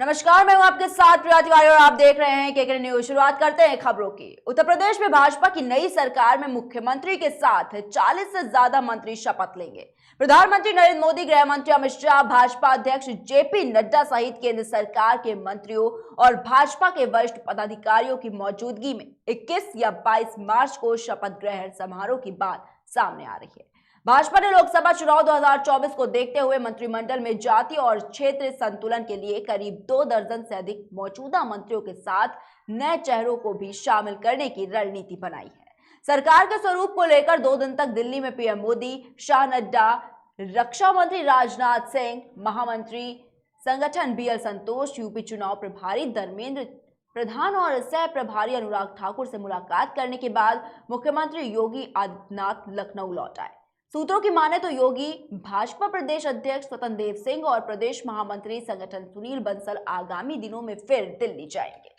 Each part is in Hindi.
नमस्कार, मैं हूं आपके साथ प्रिया तिवारी और आप देख रहे हैं केके न्यूज। शुरुआत करते हैं खबरों की। उत्तर प्रदेश में भाजपा की नई सरकार में मुख्यमंत्री के साथ 40 से ज्यादा मंत्री शपथ लेंगे। प्रधानमंत्री नरेंद्र मोदी, गृह मंत्री अमित शाह, भाजपा अध्यक्ष जेपी नड्डा सहित केंद्र सरकार के मंत्रियों और भाजपा के वरिष्ठ पदाधिकारियों की मौजूदगी में 21 या 22 मार्च को शपथ ग्रहण समारोह की बात सामने आ रही है। भाजपा ने लोकसभा चुनाव 2024 को देखते हुए मंत्रिमंडल में जातीय और क्षेत्रीय संतुलन के लिए करीब 2 दर्जन से अधिक मौजूदा मंत्रियों के साथ नए चेहरों को भी शामिल करने की रणनीति बनाई है। सरकार के स्वरूप को लेकर 2 दिन तक दिल्ली में पीएम मोदी, शाह, नड्डा, रक्षा मंत्री राजनाथ सिंह, महामंत्री संगठन बीएल संतोष, यूपी चुनाव प्रभारी धर्मेंद्र प्रधान और सह प्रभारी अनुराग ठाकुर से मुलाकात करने के बाद मुख्यमंत्री योगी आदित्यनाथ लखनऊ लौट आए। सूत्रों की माने तो योगी भाजपा प्रदेश अध्यक्ष स्वतंत्र देव सिंह और प्रदेश महामंत्री संगठन सुनील बंसल आगामी दिनों में फिर दिल्ली जाएंगे।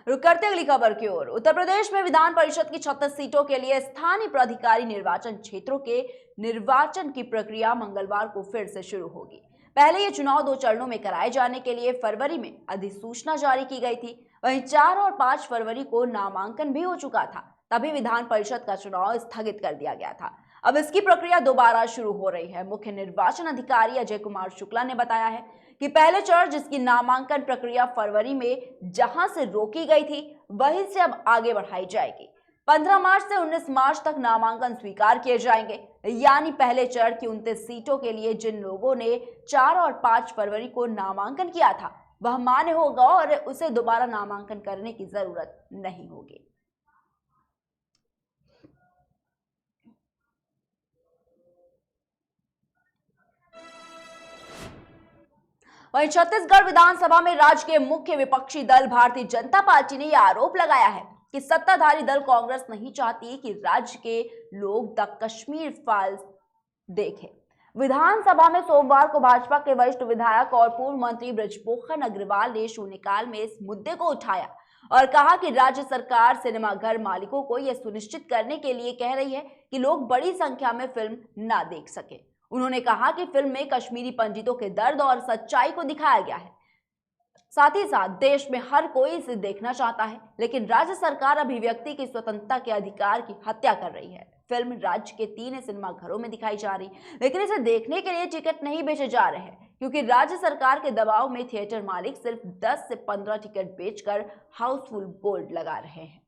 रुक करते अगली खबर की ओर। उत्तर प्रदेश में विधान परिषद की 36 सीटों के लिए स्थानीय प्राधिकारी निर्वाचन क्षेत्रों के निर्वाचन की प्रक्रिया मंगलवार को फिर से शुरू होगी। पहले ये चुनाव 2 चरणों में कराए जाने के लिए फरवरी में अधिसूचना जारी की गई थी। वहीं 4 और 5 फरवरी को नामांकन भी हो चुका था। तभी विधान परिषद का चुनाव स्थगित कर दिया गया था। अब इसकी प्रक्रिया दोबारा शुरू हो रही है। मुख्य निर्वाचन अधिकारी अजय कुमार शुक्ला ने बताया है कि पहले चरण जिसकी नामांकन प्रक्रिया फरवरी में जहां से रोकी गई थी, वहीं से अब आगे बढ़ाई जाएगी। 15 मार्च से 19 मार्च तक नामांकन स्वीकार किए जाएंगे। यानी पहले चरण की 29 सीटों के लिए जिन लोगों ने 4 और 5 फरवरी को नामांकन किया था, वह मान्य होगा और उसे दोबारा नामांकन करने की जरूरत नहीं होगी। वहीं छत्तीसगढ़ विधानसभा में राज्य के मुख्य विपक्षी दल भारतीय जनता पार्टी ने यह आरोप लगाया है कि सत्ताधारी दल कांग्रेस नहीं चाहती कि राज्य के लोग द कश्मीर फाइल्स देखें। विधानसभा में सोमवार को भाजपा के वरिष्ठ विधायक और पूर्व मंत्री बृजमोहन अग्रवाल ने शून्यकाल में इस मुद्दे को उठाया और कहा कि राज्य सरकार सिनेमाघर मालिकों को यह सुनिश्चित करने के लिए कह रही है कि लोग बड़ी संख्या में फिल्म ना देख सके। उन्होंने कहा कि फिल्म में कश्मीरी पंडितों के दर्द और सच्चाई को दिखाया गया है। साथ ही साथ देश में हर कोई इसे देखना चाहता है, लेकिन राज्य सरकार अभिव्यक्ति की स्वतंत्रता के अधिकार की हत्या कर रही है। फिल्म राज्य के 3 सिनेमा घरों में दिखाई जा रही, लेकिन इसे देखने के लिए टिकट नहीं बेचे जा रहे हैं, क्योंकि राज्य सरकार के दबाव में थिएटर मालिक सिर्फ 10 से 15 टिकट बेचकर हाउसफुल बोर्ड लगा रहे हैं।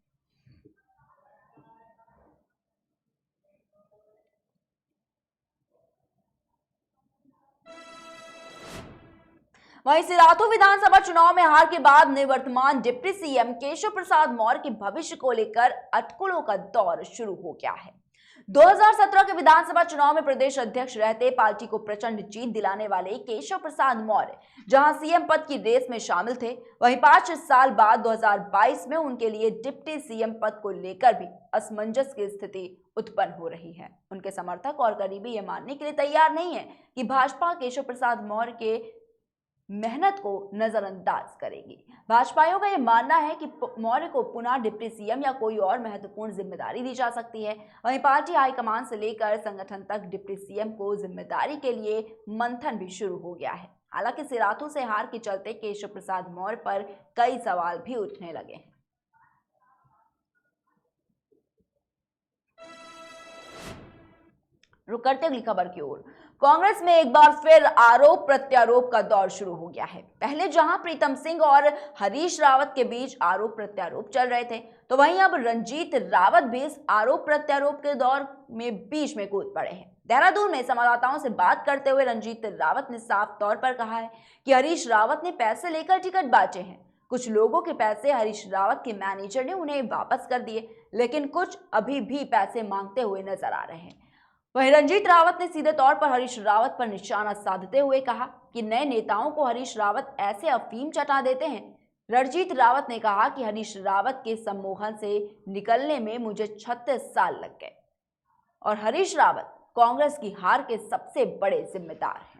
वहीं सिराथू विधानसभा चुनाव में हार के बाद निवर्तमान डिप्टी सीएम केशव प्रसाद मौर्य के भविष्य को लेकर अटकलों का दौर शुरू हो गया है। 2017 के विधानसभा चुनाव में प्रदेश अध्यक्ष रहते पार्टी को प्रचंड जीत दिलाने वाले केशव प्रसाद मौर्य जहां सीएम पद की रेस में शामिल थे, वहीं 5 साल बाद 2022 में उनके लिए डिप्टी सीएम पद को लेकर भी असमंजस की स्थिति उत्पन्न हो रही है। उनके समर्थक और करीबी ये मानने के लिए तैयार नहीं है कि भाजपा केशव प्रसाद मौर्य के मेहनत को नजरअंदाज करेगी। भाजपाइयों का यह मानना है कि मौर्य को पुनः डिप्टी सीएम या कोई और महत्वपूर्ण जिम्मेदारी दी जा सकती है। वहीं पार्टी हाईकमान से लेकर संगठन तक डिप्टी सीएम को जिम्मेदारी के लिए मंथन भी शुरू हो गया है। हालांकि सिराथू से हार के चलते केशव प्रसाद मौर्य पर कई सवाल भी उठने लगे हैं। रुक करते अगली खबर की ओर। कांग्रेस में एक बार फिर आरोप प्रत्यारोप का दौर शुरू हो गया है। पहले जहां प्रीतम सिंह और हरीश रावत के बीच आरोप प्रत्यारोप चल रहे थे, तो वहीं अब रंजीत रावत भी इस आरोप प्रत्यारोप के दौर में बीच में कूद पड़े हैं। देहरादून में संवाददाताओं से बात करते हुए रंजीत रावत ने साफ तौर पर कहा है कि हरीश रावत ने पैसे लेकर टिकट बांटे हैं। कुछ लोगों के पैसे हरीश रावत के मैनेजर ने उन्हें वापस कर दिए, लेकिन कुछ अभी भी पैसे मांगते हुए नजर आ रहे हैं। वहीं रंजीत रावत ने सीधे तौर पर हरीश रावत पर निशाना साधते हुए कहा कि नए नेताओं को हरीश रावत ऐसे अफीम चटा देते हैं। रंजीत रावत ने कहा कि हरीश रावत के सम्मोहन से निकलने में मुझे 36 साल लग गए और हरीश रावत कांग्रेस की हार के सबसे बड़े जिम्मेदार हैं।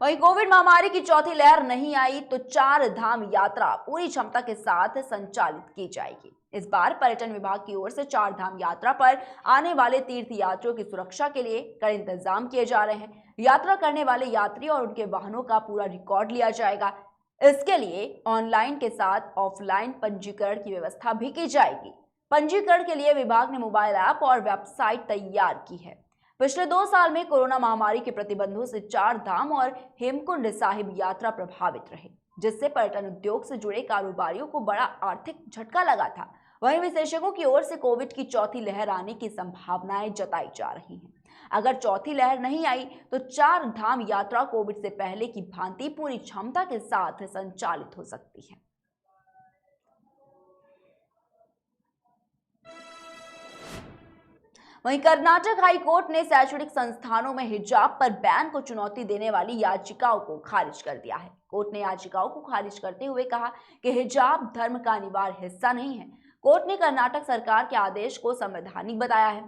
वहीं कोविड महामारी की चौथी लहर नहीं आई तो 4 धाम यात्रा पूरी क्षमता के साथ संचालित की जाएगी। इस बार पर्यटन विभाग की ओर से 4 धाम यात्रा पर आने वाले तीर्थ यात्रियों की सुरक्षा के लिए कड़े इंतजाम किए जा रहे हैं। यात्रा करने वाले यात्री और उनके वाहनों का पूरा रिकॉर्ड लिया जाएगा। इसके लिए ऑनलाइन के साथ ऑफलाइन पंजीकरण की व्यवस्था भी की जाएगी। पंजीकरण के लिए विभाग ने मोबाइल ऐप और वेबसाइट तैयार की है। पिछले 2 साल में कोरोना महामारी के प्रतिबंधों से 4 धाम और हेमकुंड साहिब यात्रा प्रभावित रहे, जिससे पर्यटन उद्योग से जुड़े कारोबारियों को बड़ा आर्थिक झटका लगा था। वहीं विशेषज्ञों की ओर से कोविड की चौथी लहर आने की संभावनाएं जताई जा रही हैं। अगर चौथी लहर नहीं आई तो 4 धाम यात्रा कोविड से पहले की भांति पूरी क्षमता के साथ संचालित हो सकती है। वहीं कर्नाटक हाई कोर्ट ने शैक्षणिक संस्थानों में हिजाब पर बैन को चुनौती देने वाली याचिकाओं को खारिज कर दिया है। कोर्ट ने याचिकाओं को खारिज करते हुए कहा कि हिजाब धर्म का अनिवार्य हिस्सा नहीं है। कोर्ट ने कर्नाटक सरकार के आदेश को संवैधानिक बताया है।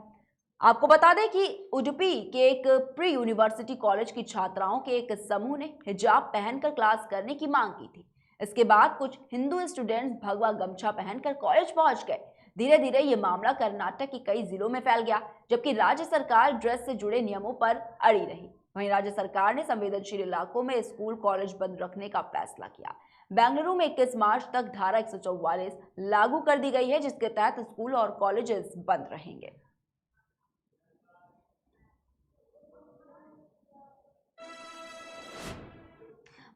आपको बता दें कि उडुपी के एक प्री यूनिवर्सिटी कॉलेज की छात्राओं के एक समूह ने हिजाब पहनकर क्लास करने की मांग की थी। इसके बाद कुछ हिंदू स्टूडेंट्स भगवा गमछा पहनकर कॉलेज पहुंच गए। धीरे धीरे ये मामला कर्नाटक के कई जिलों में फैल गया, जबकि राज्य सरकार ड्रेस से जुड़े नियमों पर अड़ी रही। वहीं राज्य सरकार ने संवेदनशील इलाकों में स्कूल कॉलेज बंद रखने का फैसला किया। बेंगलुरु में 21 मार्च तक धारा 144 लागू कर दी गई है, जिसके तहत स्कूल और कॉलेजेस बंद रहेंगे।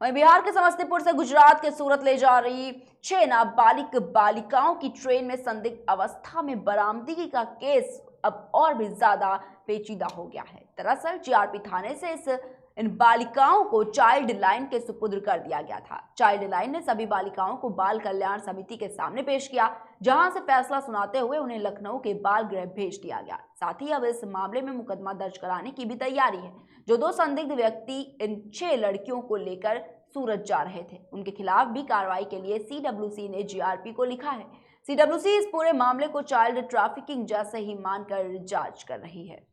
वहीं बिहार के समस्तीपुर से गुजरात के सूरत ले जा रही 6 नाबालिग बालिकाओं की ट्रेन में संदिग्ध अवस्था में बरामदगी का केस अब और भी ज्यादा पेचीदा हो गया है। दरअसल जीआरपी थाने से इन बालिकाओं को चाइल्ड लाइन के सुपुर्द कर दिया गया था। चाइल्ड लाइन ने सभी बालिकाओं को बाल कल्याण समिति के सामने पेश किया, जहां से फैसला सुनाते हुए उन्हें लखनऊ के बाल गृह भेज दिया गया। साथ ही अब इस मामले में मुकदमा दर्ज कराने की भी तैयारी है। जो 2 संदिग्ध व्यक्ति इन 6 लड़कियों को लेकर सूरत जा रहे थे, उनके खिलाफ भी कार्रवाई के लिए सीडब्ल्यूसी ने जीआरपी को लिखा है। सीडब्ल्यूसी इस पूरे मामले को चाइल्ड ट्रैफिकिंग जैसे ही मानकर जांच कर रही है।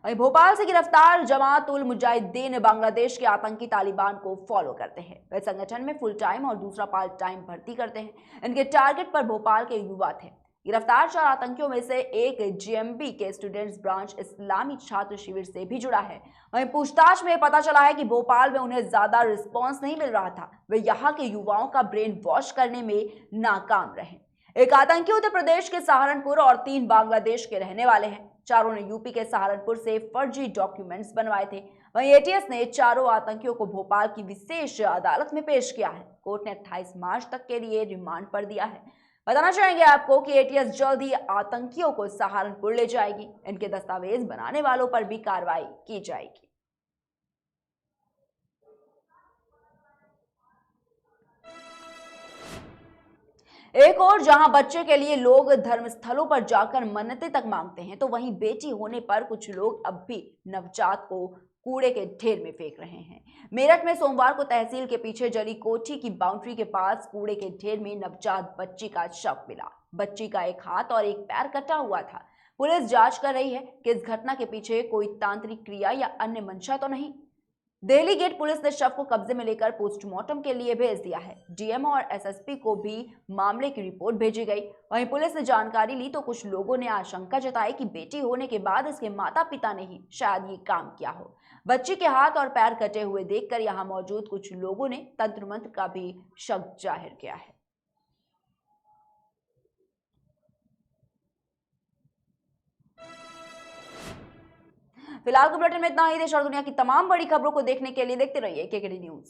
वहीं भोपाल से गिरफ्तार जमात उल मुजाहिदीन बांग्लादेश के आतंकी तालिबान को फॉलो करते हैं। वे संगठन में फुल टाइम और दूसरा पार्ट टाइम भर्ती करते हैं। इनके टारगेट पर भोपाल के युवा थे। गिरफ्तार 4 आतंकियों में से एक जीएमबी के स्टूडेंट्स ब्रांच इस्लामी छात्र शिविर से भी जुड़ा है। वहीं पूछताछ में पता चला है कि भोपाल में उन्हें ज्यादा रिस्पॉन्स नहीं मिल रहा था। वे यहाँ के युवाओं का ब्रेन वॉश करने में नाकाम रहे। एक आतंकी उत्तर प्रदेश के सहारनपुर और 3 बांग्लादेश के रहने वाले हैं। चारों ने यूपी के सहारनपुर से फर्जी डॉक्यूमेंट्स बनवाए थे। वहीं एटीएस ने चारों आतंकियों को भोपाल की विशेष अदालत में पेश किया है। कोर्ट ने 28 मार्च तक के लिए रिमांड पर दिया है। बताना चाहेंगे आपको कि एटीएस जल्द ही आतंकियों को सहारनपुर ले जाएगी। इनके दस्तावेज बनाने वालों पर भी कार्रवाई की जाएगी। एक और जहां बच्चे के लिए लोग धर्मस्थलों पर जाकर मन्नतें तक मांगते हैं, तो वहीं बेटी होने पर कुछ लोग अब भी नवजात को कूड़े के ढेर में फेंक रहे हैं। मेरठ में सोमवार को तहसील के पीछे जली कोठी की बाउंड्री के पास कूड़े के ढेर में नवजात बच्ची का शव मिला। बच्ची का एक हाथ और एक पैर कटा हुआ था। पुलिस जांच कर रही है कि इस घटना के पीछे कोई तांत्रिक क्रिया या अन्य मंशा तो नहीं। दिल्ली गेट पुलिस ने शव को कब्जे में लेकर पोस्टमार्टम के लिए भेज दिया है। डीएम और एसएसपी को भी मामले की रिपोर्ट भेजी गई। वहीं पुलिस ने जानकारी ली तो कुछ लोगों ने आशंका जताई कि बेटी होने के बाद इसके माता पिता ने ही शायद ये काम किया हो। बच्ची के हाथ और पैर कटे हुए देखकर यहां मौजूद कुछ लोगों ने तंत्र मंत्र का भी शक जाहिर किया है। फिलहाल के बुलेटिन में इतना ही। देश और दुनिया की तमाम बड़ी खबरों को देखने के लिए देखते रहिए केकेडी न्यूज।